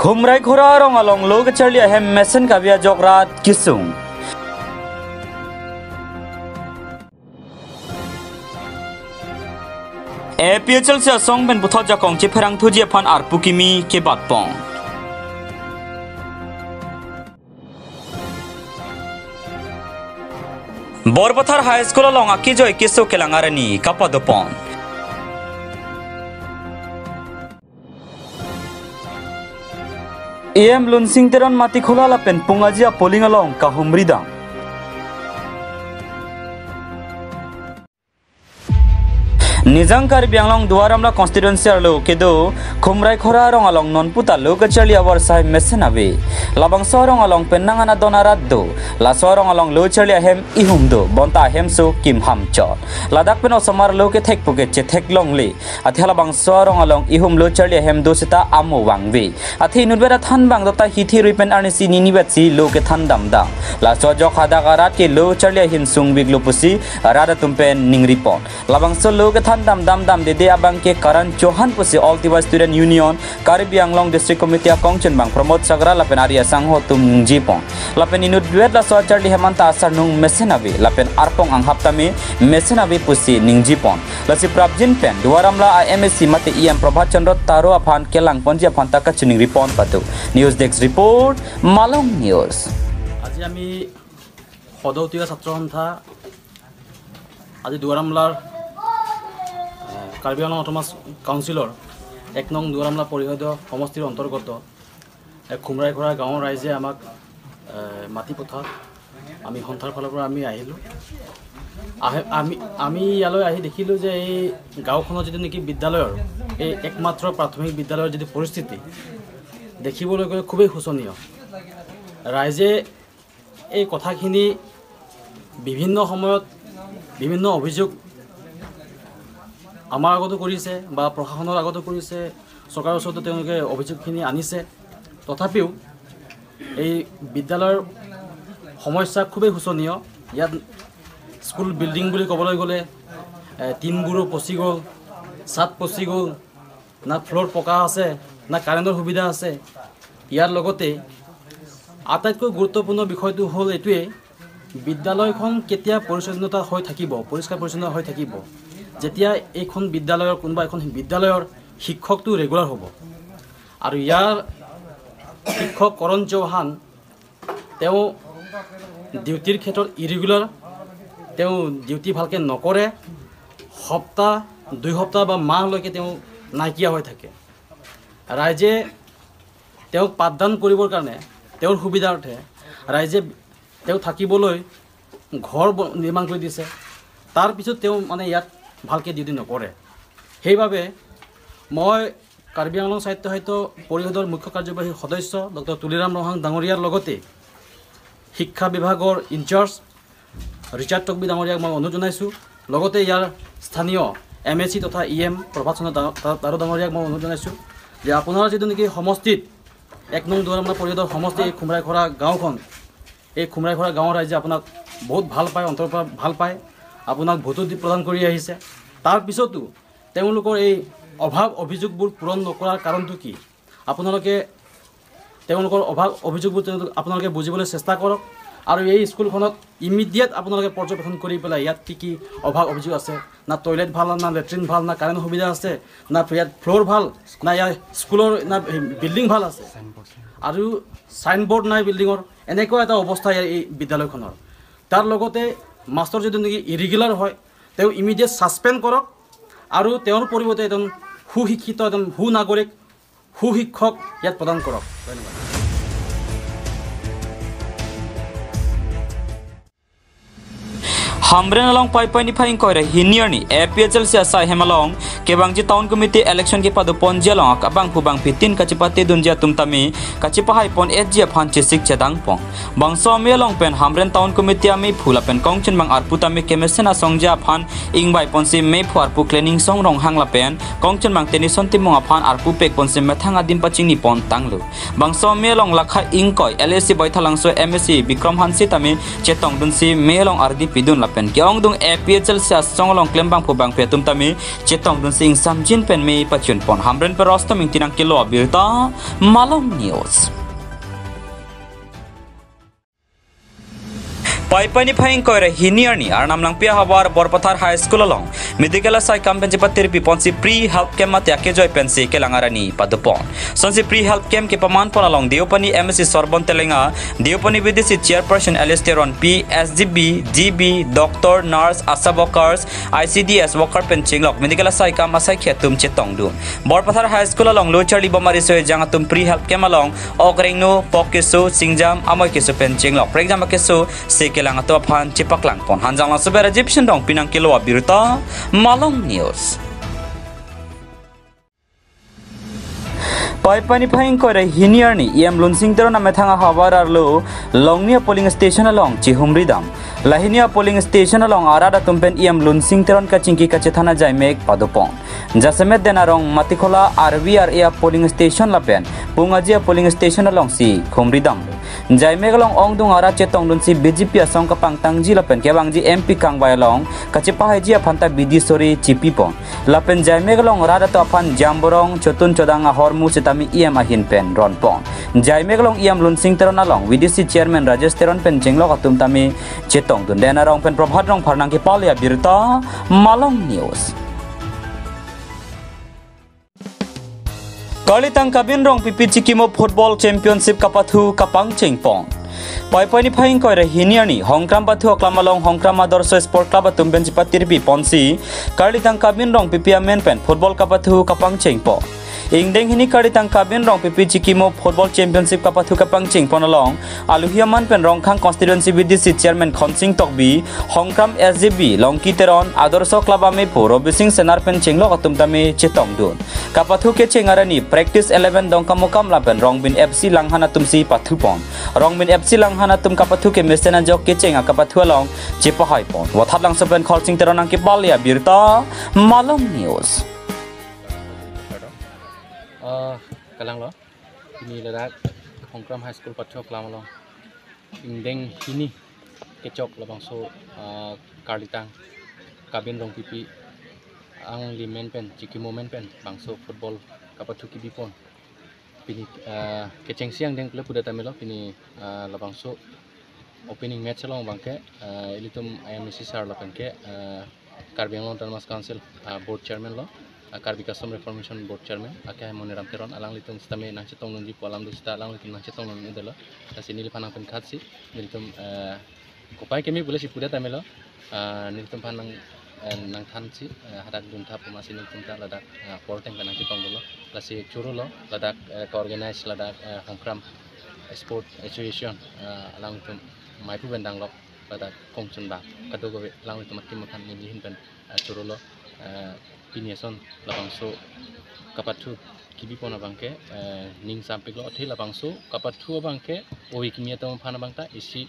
Khumrai khura rong along lo ke charlia hem mesen kabia jograt kisung. PHL se song ben buthot ja kong che pherang thuji phan arpukimi ke batpong. Borbathar High School along akijo ikiso kelangarani kapadopon. EM Lunsing teron mati khula lapen pungajia polling along kahumridang. Nizangkar bianglong duaramla constituency arlo kedo khumrai khora rong along nonputa lo kachali awar sai mesenabe labang sorong along penangana donaraddo la sorong along lo chali hem ihumdo bonta hemso kim hamcho ladak peno samar lo ke thek puke che thek longle athala bang sorong along ihum lo chali hem dosita amo wangwe athi nubera than bang dota hithi ripen arnisi ninibetsi lo ke than damda la sojo khada garat ke lo chali him sung biglo pusi rada tumpen ningripon labang so lo ke dam dam de abang ke Karan Johan pusi all Tiwa Student Union Karibi Anglong District Committee Kongchen bang promote sagra lapen aria sangho tum jipong lapen inut duet la so charli hemanta asar nung mesenabe lapen arpong ang haptame mesenabe pusi ningjipon lasi prabjin pen duaramla IMSC mate EM Prabhat Chandra taro aphan kelang ponji aphan taka chuning report patu news desk report Malong news আজি আমি সদৌতিয়া ছাত্ৰ সন্থা আজি দুৱাৰামলাৰ Karbi Anglong autonomous কাউন্সিলৰ 1 নং দুৱাৰামলা পৰিষদ সমষ্টিৰ অন্তৰ্গত খুমৰাই খৰা গাঁৱৰ ৰাইজে আমাক মাটি পথাৰ আমি সন্থাৰ ফালৰ পৰা আমি আহিলোঁ আমি ইয়ালৈ আহি দেখিলোঁ যে এই গাঁওখনৰ যিটো নেকি বিদ্যালয়ৰ এই একমাত্ৰ প্ৰাথমিক বিদ্যালয়ৰ যিটো পৰিস্থিতি দেখিবলৈ গ'লে খুবেই শোচনীয় ৰাইজে এই কথাখিনি বিভিন্ন সময়ত বিভিন্ন অভিযোগ আমাৰ আগতো কৰিছে বা প্ৰশাসনৰ আগতো কৰিছে চৰকাৰৰ ওচৰতো তেওঁলোকে অভিযোগখিনি আনিছে তথাপিও এই বিদ্যালয়ৰ সমস্যা খুবেই শোচনীয় ইয়াত স্কুল বিল্ডিং বুলি ক'বলৈ গ'লে টিনবোৰো পচি গ'ল ছাদ পচি গ'ল না ফ্ল'ৰ পকা আছে না কাৰেণ্টৰ সুবিধা আছে ইয়াৰ লগতে আটাইতকৈ গুৰুত্বপূৰ্ণ বিষয়টো হ'ল এইটোৱে বিদ্যালয়খন কেতিয়া পৰিচ্ছন্নতা হৈ থাকিব পৰিষ্কাৰ পৰিচ্ছন্ন হৈ থাকিব যেতিয়া এইখন বিদ্যালয়ৰ কোনোবা এখন বিদ্যালয়ৰ শিক্ষকটো ৰেগুলাৰ হ'ব আৰু ইয়াৰ শিক্ষক কৰণ চৌহান তেওঁ ডিউটিৰ ক্ষেত্ৰত ইৰেগুলাৰ তেওঁ ডিউটি ভালকৈ নকৰে সপ্তাহ 2 সপ্তাহ বা মাহলৈকে তেওঁ নাইকিয়া হৈ থাকে ৰাইজে তেওঁক পাঠদান কৰিবৰ কাৰণে তেওঁৰ সুবিধাৰ্থে ৰাইজে তেওঁ থাকিবলৈ ঘৰ নিৰ্মাণ কৰি দিছে তাৰ পিছত তেওঁ মানে ইয়াত ভালকৈ ডিউটি নকৰে সেইবাবে মই কাৰ্বি আংলং সাহিত্য পৰিষদৰ মুখ্য কাৰ্যবাহী সদস্য ডক্টৰ তুলিৰাম ৰহাং ডাঙৰীয়াৰ লগতে শিক্ষা বিভাগৰ ইনচাৰ্জ ৰিচাৰ্ড টকবি ডাঙৰীয়াক মই অনুৰোধ জনাইছোঁ লগতে ইয়াৰ স্থানীয় MSC তথা EM প্ৰভাত চন্দ্ৰ তাৰো ডাঙৰীয়াক মই অনুৰোধ জনাইছোঁ যে আপোনাৰ যিটো নেকি সমষ্টিত 1 নং দুৱাৰামলা পৰিষদৰ সমষ্টি এই খুমৰাই খৰা গাঁওখন এই খুমৰাই খৰা গাঁৱৰ ৰাইজে আপোনাক বহুত ভাল পায় অন্তৰৰ পৰা ভাল পায় আপোনাক ভোটো দি প্ৰদান কৰি আহিছে তাৰ পিছতো তেওঁলোকৰ এই অভাৱ অভিযোগবোৰ পূৰণ নকৰাৰ কাৰণটো কি আপোনালোকে তেওঁলোকৰ অভাৱ অভিযোগবোৰ আপোনালোকে বুজিবলৈ চেষ্টা কৰক আৰু এই স্কুলখনত ইমিডিয়েট আপোনালোকে পৰ্যবেক্ষণ কৰি পেলাই ইয়াত কি কি অভাৱ অভিযোগ আছে না টয়লেট ভাল না লেট্ৰিন ভাল না কাৰেণ্ট সুবিধা আছে না ইয়াত ফ্ল'ৰ ভাল না ইয়াৰ স্কুলৰ না বিল্ডিং ভাল আছে আৰু চাইনবোৰ্ড নাই বিল্ডিঙৰ এনেকুৱা এটা অৱস্থা এই বিদ্যালয়খনৰ তাৰ লগতে মাষ্টৰ যদি নেকি ইৰেগুলাৰ হয় তেওঁ ইমিডিয়েট ছাছপেণ্ড কৰক আৰু তেওঁৰ পৰিৱৰ্তে এজন সুশিক্ষিত এজন সুনাগৰিক সুশিক্ষক ইয়াত প্ৰদান কৰক ধন্যবাদ Hamren along pai ni phaing koi ra hinierni APHL se asai hemalong kebangji town committee election ke padu ponjia long abang phubang pitin kachipate dunja tumtami kachipahai pon SG phan chisik chedang pong bangso me long pen Hamren town committee ami phula pen kongchen bang arputami kemesena songja phan ingbai ponsi me phuar pu cleaning song rong hangla pen kongchen bang tenison timong aphan arpu pek ponsi methanga dim pachingni pon tanglu bangso me long lakha ingkoi LSC boithalang so MSC Bikram Hansi tami chetong dunsi me long ardi pidun la pen kyong dung APHL sia song long klem bang phu bang pe tum tami chetong dun sing sam jin pen me pachun pon hamren per rosta ming tinang kilo Abirta Malong News. Paipani phaing koire hiniarni arnam lang pia hawar borpathar high school along medical sai campaign patir pi ponsi pre help camp matya ke joy pensi ke langarani padupon sonsi pre help camp ke paman pon along deopani MSc sorbon telenga deopani vidisi chairperson alesteron PSGB GB doctor nurse asa workers ICDS worker penching lok medical sai kam asai khetum chetong du borpathar high school along lo charli bomari soy jangatum pre help camp along ogrengno pokesu singjam amoy kesu penching lok for example kesu se lang atau pan cepak lang pon hanjang lang sebera Egyptian dong pinang kilo Abirta Malong News. Paipani phaing kore hiniarni iam lunsing tero na methanga hawar arlo longnia polling station along chihumridam lahinia polling station along arada tumpen iam lunsing teron ka chingki ka chethana jaimek padopon jasemet denarong matikhola RVR ia polling station lapen pungajia polling station along si khumridam jaimek along ongdung ara chetong dun si BJP asong ka pangtangji lapen kebangji MP kangbai along kachipa haji phanta bidisori chipipon lapen jaimek along rada to aphan jamborong chotun chodanga hormu tami iam ahin pen ron pon jaimek long iam lunsing teron along VDC chairman Rajesh teron pen jenglok atum tami chetong dun dena rong pen prabhat rong pharnang ki palia Abirta Malong News. Kalitang kabin rong pipi chikimo football championship kapathu kapang chengpong Paipani phaing koire hiniarni hongkram pathu aklamalong hongkram adarso sport club atum benchi patirpi ponsi kalitang kabin rong pipi amen pen football kapathu kapang chengpo ingdeng hini kalitang kabin rong pipi chikimo football championship kapathu kapang chengpon along aluhiaman pen rongkhang constituency VDC chairman khonsing tokbi hongkram SGB longki teron adarso club ame poro bising senar pen chenglok atum tami chetong dun kapathu ke chengarani practice 11 dongkamokam lapen rongbin FC langhana tumsi pathupon rongbin FC langhana tum kapathu ke mesena jok ke chenga kapathu along chepahai pon wathat lang sepen kholsing teron angki palia Abirta Malong News. Kalang lo ini ledak hongkram high school patho klamalong ingdeng hini kecok labangso kalitang kabin rong pipi ang limen pen chiki moment pen bangso football kapathu kibipon pini keceng siang deng klub udah tamelo pini labangso opening match long bangke ilitum IMC sar lapan ke Karbianglong Autonomous Council board chairman lo Arnikangsam Reformation Board Chairman akai moniram teron alang litum stame nang chetong nunji polam du sta alang litum nang chetong nun idelo sini lipanang pen khatsi litum kopai kemi boleh si puda tamelo litum panang nang thansi hadak dunta pemasi litum ta ladak porteng kanang chetong dolo lasi churu lo ladak ka organize ladak hongkram sport association alang litum maipu bendang lo ladak kongchun ba kadogo alang litum makim makan ni hin pen churu lo piniason labangso kapathu kibipona bangke ning sampik lo thela bangso kapathu bangke oi kimia tam phana bangta isi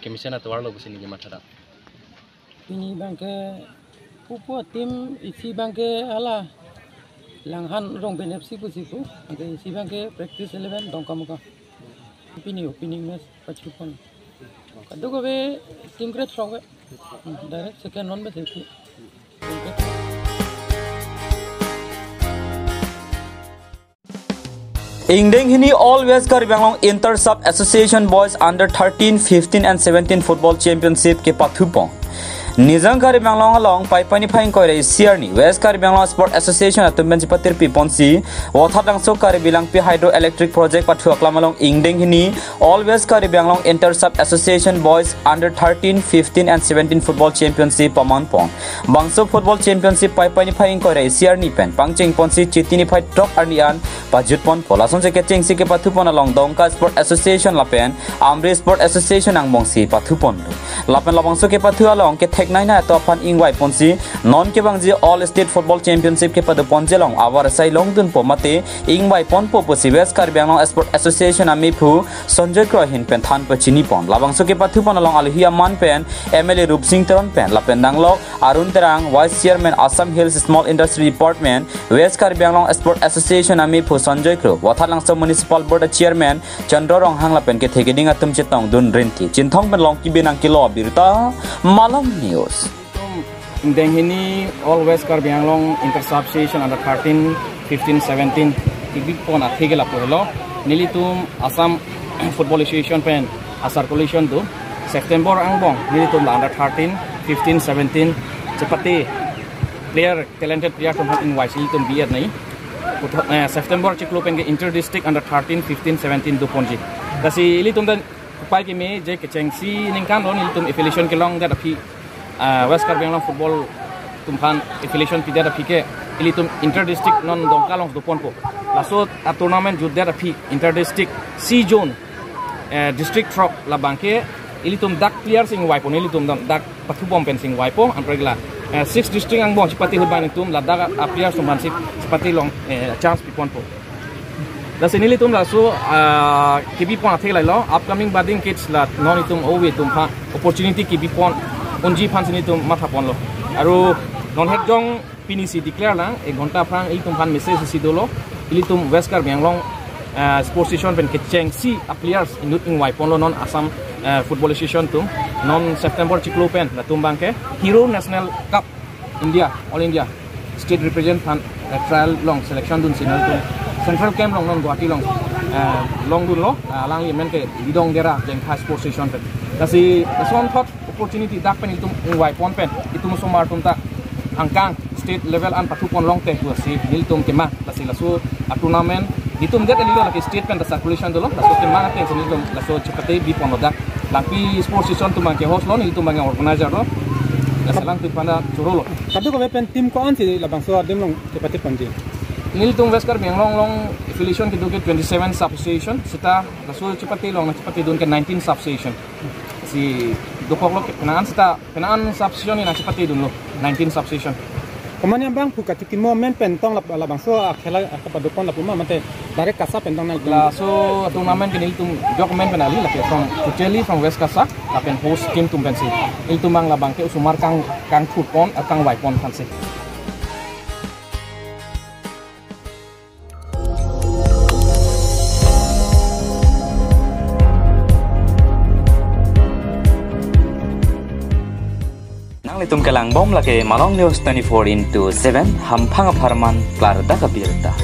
kemisena tawar lo busini ge mathara ini bangke pupu tim isi bangke ala langhan rong benefsi pusiku ade isi bangke practice 11 dongkamuka opening match pachupon kadogo be team great strong direct second non be safety Ingdeng hini all West Karbianglong Inter Sub Association Boys Under 13, 15 and 17 Football Championship ke pathupong Nizang Karbianglong along Paipani phaing koire siarni West Karbianglong Sport Association atumben jipatir pi ponsi wathatang so Karbilang pi hydroelectric project pathu aklamalong ingdeng hini all West Karbianglong Inter Sub Association Boys Under 13, 15 and 17 Football Championship paman pon bangso Football Championship Paipani phaing koire siarni pen pangcheng ponsi chitini phai top arnian pajut pon polason se ke chengsi ke pathu pon along Dongka Sport Association lapen Amri Sport Association ang bongsi pathu pon lapen labangso ke pathu along ke naina to pan ingwai ponsi non ke bangji all state football championship ke pad ponjelong awar sai longdun pomate ingwai pon po posi West Karbianglong Sport Association ami phu Sanjay Krohin pen than pachini pon labangso ke pathu pon along alhia man pen MLA Rupsing Teron pen lapen danglok Arun Terang Vice Chairman Assam Hills Small Industry Department West Karbianglong Sport Association ami phu Sanjay Kro Wathalangsa Municipal Board Chairman Chandra Rong Hanglapen ke thegeding atum chetong dun rinthi Chinthong Malong ki benang kilo Abirta Malong News Denghini all West Karbi Anglong intersubstation under 13 15 17 tibik pon athigela pohlo nilitum Assam Football Association pen a circulation to September angbong nilitum under 13 15 17 cepati player talented player from in wise nilitum biat nai September ciklu pen ke inter district under 13 15 17 do ponji kasi nilitum dan upai ke me je ke chengsi ningkan ron nilitum affiliation ke long da phi West Karbi Anglong football tumpan affiliation pida da phike ilitum inter district non dongkalong dupon po lasot a tournament judda da phi inter district C zone district trop la banke ilitum dak players sing waipo ilitum dak pathu bom pen sing waipo ampregla 6 district ang bong chipati hudban tum la dak a players tum bansip chipati long chance pipon po da senilitum la so kibi pon athela lo upcoming budding kids la non itum owe tum pha opportunity kibi pon onji phansini tum matha pon lo aru non het jong PNC declare lang ek ghonta phrang ilitum phan message si dolo ilitum West Karbi Anglong sports station pen ketcheng si players inut ing wai pon lo non Assam football association tum non September ciklo pen la tumbang ke Hero National Cup India All India state represent phan trial long selection dun sinal tum central camp long non Guwahati long dun lo lang yemen ke lidong dera jeng thai sports station pen kasi son thot opportunity dak pen itum ing wai pon pen itum somar tum ta angkang state level an pathu pon long te tu si niltum kema kasi lasu a tournament itum det elilo laki state pen circulation dolo lasu kema te niltum lasu chepate bi pon da lampi sports station tu mang ke host lo niltum mang organizer lo lasalang tu panda churolo kadu ko pen team ko an si labang so adem long chepate ponji niltum West Karbi Anglong long affiliation ke duke 27 substation sita lasu chepate long chepate dun ke 19 substation si dokok lo kenaan sita kenaan substation ni na chepate dun lo 19 substation Komanya bang buka tiki moment pentong labang so akhela kapadupon lapuma mate direct kasa pentong na la so tournament ke niltum document penali la from totally from West Kasa la pen host team tum pensi niltum mang labang ke usumar kang football kang waipon fansi Itum kelang bom lake Malong News 24/7 hampang aparman Abirta.